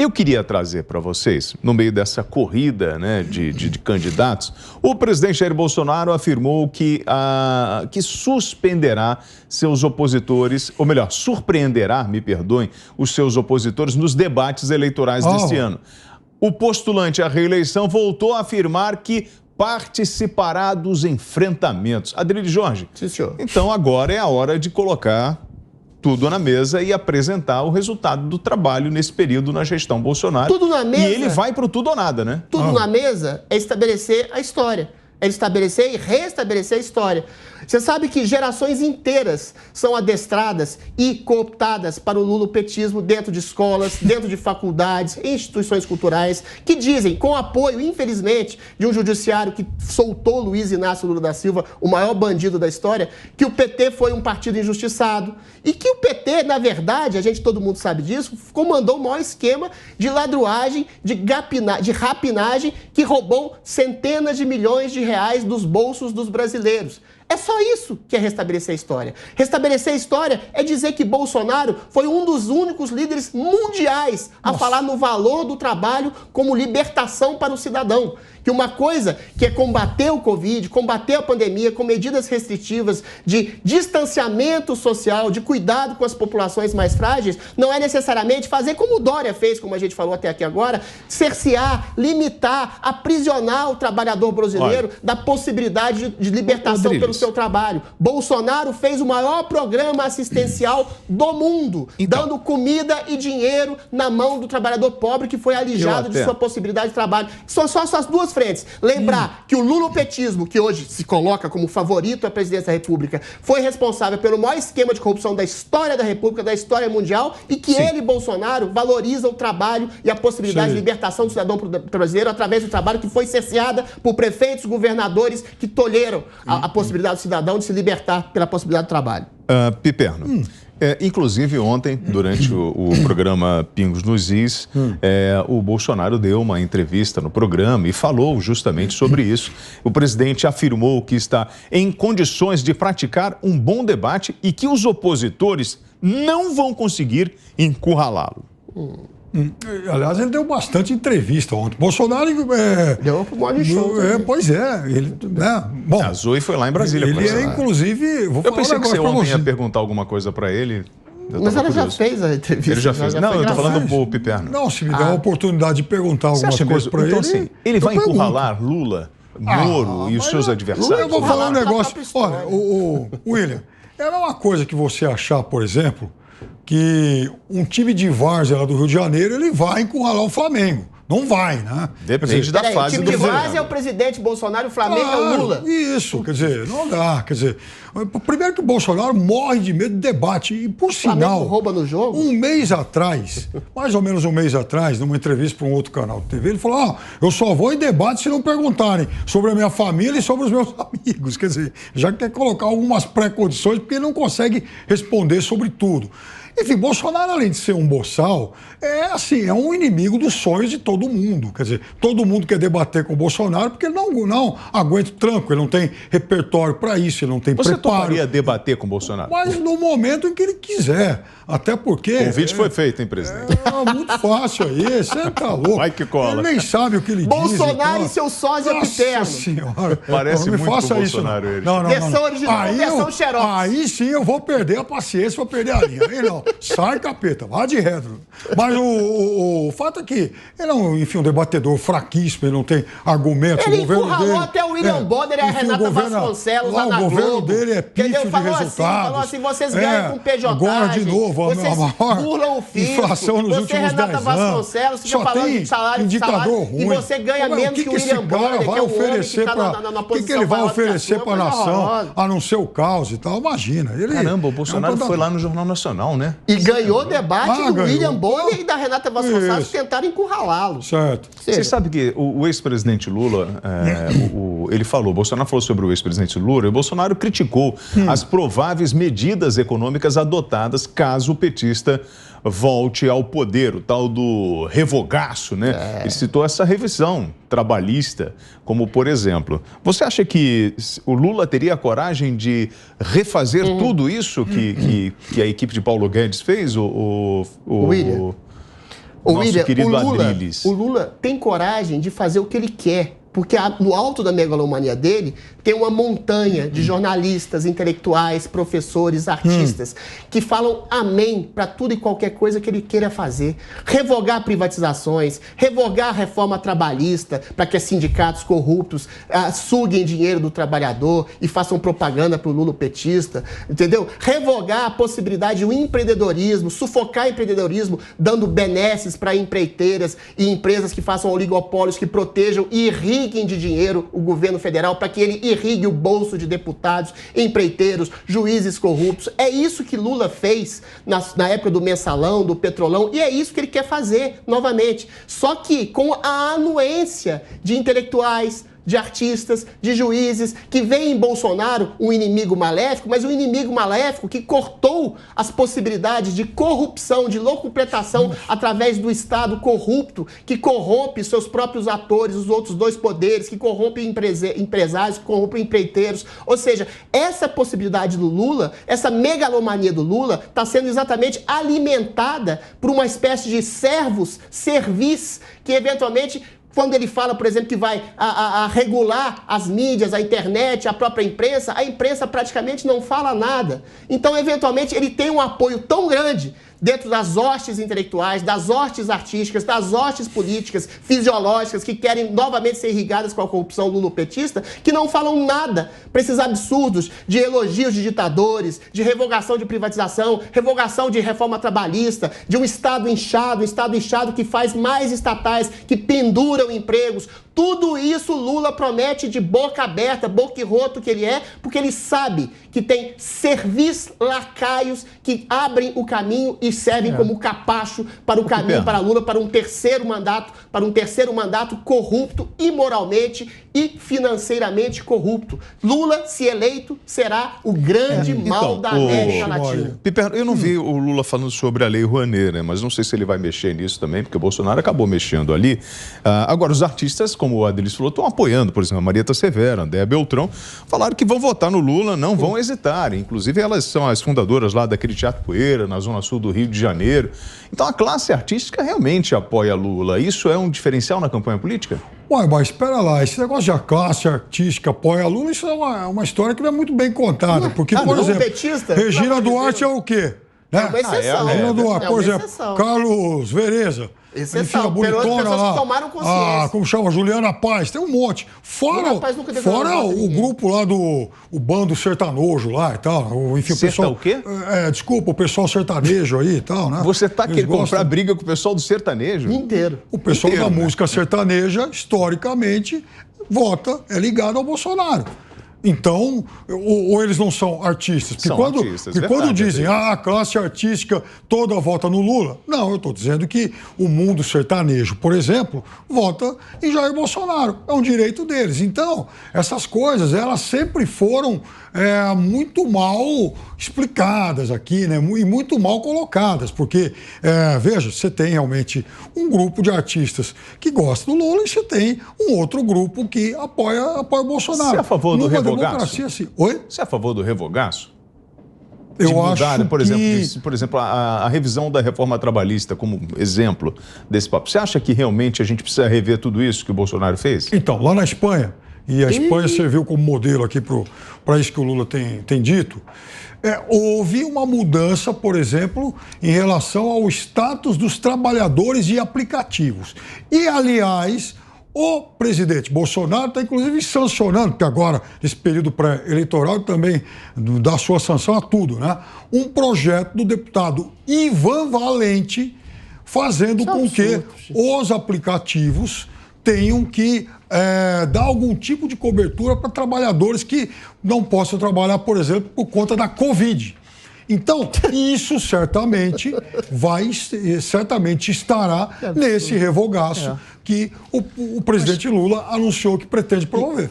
Eu queria trazer para vocês, no meio dessa corrida, né, de candidatos, o presidente Jair Bolsonaro afirmou que suspenderá seus opositores, ou melhor, surpreenderá, me perdoem, os seus opositores nos debates eleitorais deste ano. O postulante à reeleição voltou a afirmar que participará dos enfrentamentos. Adriles Jorge, sim, senhor. Então agora é a hora de colocar tudo na mesa e apresentar o resultado do trabalho nesse período na gestão Bolsonaro. Tudo na mesa. E ele vai para o tudo ou nada, né? Tudo na mesa é estabelecer a história. É estabelecer e restabelecer a história. Você sabe que gerações inteiras são adestradas e cooptadas para o lulopetismo dentro de escolas, dentro de faculdades, instituições culturais, que dizem, com apoio, infelizmente, de um judiciário que soltou Luiz Inácio Lula da Silva, o maior bandido da história, que o PT foi um partido injustiçado e que o PT, na verdade, todo mundo sabe disso, comandou o maior esquema de ladruagem, de rapinagem, que roubou centenas de milhões de reais dos bolsos dos brasileiros. É só isso que é restabelecer a história. Restabelecer a história é dizer que Bolsonaro foi um dos únicos líderes mundiais a falar no valor do trabalho como libertação para o cidadão. Que uma coisa que é combater o Covid, combater a pandemia com medidas restritivas de distanciamento social, de cuidado com as populações mais frágeis, não é necessariamente fazer como o Dória fez, como a gente falou até aqui agora, cercear, limitar, aprisionar o trabalhador brasileiro da possibilidade de libertação pelo seu trabalho. Bolsonaro fez o maior programa assistencial do mundo, dando comida e dinheiro na mão do trabalhador pobre que foi alijado de sua possibilidade de trabalho. São só essas duas frentes. Lembrar que o lulopetismo, que hoje se coloca como favorito à presidência da República, foi responsável pelo maior esquema de corrupção da história da República, da história mundial, e que ele, Bolsonaro, valoriza o trabalho e a possibilidade de libertação do cidadão brasileiro através do trabalho que foi cerceada por prefeitos, governadores que tolheram a possibilidade do cidadão de se libertar pela possibilidade do trabalho. Piperno. Inclusive, ontem, durante o programa Pingos nos Is, o Bolsonaro deu uma entrevista no programa e falou justamente sobre isso. O presidente afirmou que está em condições de praticar um bom debate e que os opositores não vão conseguir encurralá-lo. Aliás, ele deu bastante entrevista ontem. Bolsonaro... Deu pro Morning Show. Pois é. Ele, bom, casou e foi lá em Brasília. Ele inclusive... Eu pensei que você ontem ia perguntar alguma coisa para ele. Mas ela já fez a entrevista. Ele já fez. Não, eu tô falando pro Piperno. Não, se me der a oportunidade de perguntar algumas coisas para ele... Então, assim, ele vai encurralar Lula, Moro e os seus adversários? Eu vou falar um negócio... Olha, William, é a mesma coisa que você achar, por exemplo, que um time de várzea lá do Rio de Janeiro, ele vai encurralar o Flamengo. Não vai, né? Depende da fase do time de várzea é o presidente Bolsonaro, o Flamengo é o Lula. Isso, quer dizer, não dá. Quer dizer, primeiro que o Bolsonaro morre de medo de debate. E, por sinal, rouba no jogo. Um mês atrás, mais ou menos um mês atrás, numa entrevista para um outro canal de TV, ele falou, eu só vou em debate se não perguntarem sobre a minha família e sobre os meus amigos. Quer dizer, já quer colocar algumas pré-condições, porque ele não consegue responder sobre tudo. Enfim, Bolsonaro, além de ser um boçal, é um inimigo dos sonhos de todo mundo. Quer dizer, todo mundo quer debater com o Bolsonaro porque ele não aguenta o tranco, ele não tem repertório para isso, ele não tem preparo. Você toparia debater com o Bolsonaro? Mas no momento em que ele quiser. Até porque... O convite foi feito, hein, presidente? Muito fácil aí, você tá louco. Vai que cola. Ele nem sabe o que ele diz. Bolsonaro e seu sósia Piperno. Nossa senhora. Parece não me muito faça com o isso, Bolsonaro ele. Não. Versão original, versão xerox. Aí sim eu vou perder a paciência, vou perder a linha. Aí não, sai capeta, vá de retro. Mas o fato é que ele é um debatedor fraquíssimo, ele não tem argumentos. Ele encurralou até o William Bonner e a Renata Vasconcelos lá na Globo. O governo dele é pífio de resultados. Falou assim, vocês ganham com PJ. Agora, de novo, vocês burlam o fisco. Inflação nos últimos 10 Renata Vasconcelos, anos. fica falando de salário, indicador ruim. E você ganha menos que o William Bonner, que é o homem que está na posição. O que ele vai oferecer para a nação, a não ser o caos e tal? Imagina. Caramba, o Bolsonaro foi lá no Jornal Nacional, né? E ganhou debate do William Bonner e da Renata Vasconcelos que tentaram encurralá-lo. Certo. Você sabe que o ex-presidente Lula, ele falou, Bolsonaro falou sobre o ex-presidente Lula, e o Bolsonaro criticou as prováveis medidas econômicas adotadas caso o petista volte ao poder, o tal do revogaço, né? Ele citou essa revisão trabalhista, como por exemplo, você acha que o Lula teria a coragem de refazer tudo isso que a equipe de Paulo Guedes fez, William? nosso querido Adrilles. O Lula tem coragem de fazer o que ele quer. Porque no alto da megalomania dele tem uma montanha de jornalistas, intelectuais, professores, artistas que falam amém para tudo e qualquer coisa que ele queira fazer. Revogar privatizações, revogar a reforma trabalhista para que sindicatos corruptos suguem dinheiro do trabalhador e façam propaganda para o lulopetista, entendeu? Revogar a possibilidade do empreendedorismo, sufocar o empreendedorismo, dando benesses para empreiteiras e empresas que façam oligopólios que protejam e irriguem de dinheiro o governo federal para que ele irrigue o bolso de deputados, empreiteiros, juízes corruptos. É isso que Lula fez na época do mensalão, do petrolão, e é isso que ele quer fazer novamente. Só que com a anuência de intelectuais, de artistas, de juízes, que veem em Bolsonaro um inimigo maléfico, mas um inimigo maléfico que cortou as possibilidades de corrupção, de locupletação através do Estado corrupto, que corrompe seus próprios atores, os outros dois poderes, que corrompe empresários, que corrompe empreiteiros. Ou seja, essa possibilidade do Lula, essa megalomania do Lula, está sendo exatamente alimentada por uma espécie de servis, que eventualmente... Quando ele fala, por exemplo, que vai a regular as mídias, a internet, a própria imprensa, a imprensa praticamente não fala nada. Então, eventualmente, ele tem um apoio tão grande dentro das hostes intelectuais, das hostes artísticas, das hostes políticas, fisiológicas, que querem novamente ser irrigadas com a corrupção lulopetista, que não falam nada para esses absurdos de elogios de ditadores, de revogação de privatização, revogação de reforma trabalhista, de um Estado inchado que faz mais estatais, que penduram empregos. Tudo isso Lula promete de boca aberta, boquirroto que ele é, porque ele sabe que tem servis lacaios que abrem o caminho e servem como capacho para o caminho para Lula, para um terceiro mandato corrupto, imoralmente e financeiramente corrupto. Lula, se eleito, será o grande mal da América Latina. Piperno, eu não vi o Lula falando sobre a Lei Rouanet, né? Mas não sei se ele vai mexer nisso também, porque o Bolsonaro acabou mexendo ali. Agora, os artistas, como o Adrilles falou, estão apoiando, por exemplo, a Marieta Severo, a Andréa Beltrão, falaram que vão votar no Lula, não vão hesitar. Inclusive, elas são as fundadoras lá daquele Teatro Poeira, na Zona Sul do Rio de Janeiro. Então, a classe artística realmente apoia Lula. Isso é um diferencial na campanha política? Ué, mas espera lá, esse negócio de a classe artística apoia Lula, isso é uma história que não é muito bem contada. Porque, por exemplo, Regina Duarte é o quê? É uma exceção. Regina Duarte, por exemplo, Carlos Vereza. Exceção, bonitona lá. Que tomaram consciência. Como chama? Juliana Paz, tem um monte. Fora o grupo lá o bando sertanojo lá e tal. Enfim, o pessoal, o quê? Desculpa, o pessoal sertanejo aí e tal, né? Você tá querendo comprar briga com o pessoal do sertanejo? Inteiro. O pessoal da música sertaneja, historicamente, é ligado ao Bolsonaro. Então, ou eles não são artistas? Porque quando dizem a classe artística toda vota no Lula, não, eu estou dizendo que o mundo sertanejo, por exemplo, vota em Jair Bolsonaro. É um direito deles. Então, essas coisas, elas sempre foram muito mal explicadas aqui, né? E muito mal colocadas, porque, veja, você tem realmente um grupo de artistas que gosta do Lula e você tem um outro grupo que apoia o Bolsonaro. Você é a favor do revogaço? Assim. Oi? Você é a favor do revogaço? Eu acho por exemplo, a revisão da reforma trabalhista como exemplo desse papo. Você acha que realmente a gente precisa rever tudo isso que o Bolsonaro fez? Então, lá na Espanha, e a Espanha serviu como modelo aqui para isso que o Lula tem dito, houve uma mudança, por exemplo, em relação ao status dos trabalhadores de aplicativos. E, aliás, o presidente Bolsonaro está, inclusive, sancionando, porque agora, nesse período pré-eleitoral, também dá sua sanção a tudo, né? Um projeto do deputado Ivan Valente, fazendo com que os aplicativos tenham que dar algum tipo de cobertura para trabalhadores que não possam trabalhar, por exemplo, por conta da Covid. Então, isso certamente estará nesse revogaço que o presidente Lula anunciou que pretende promover.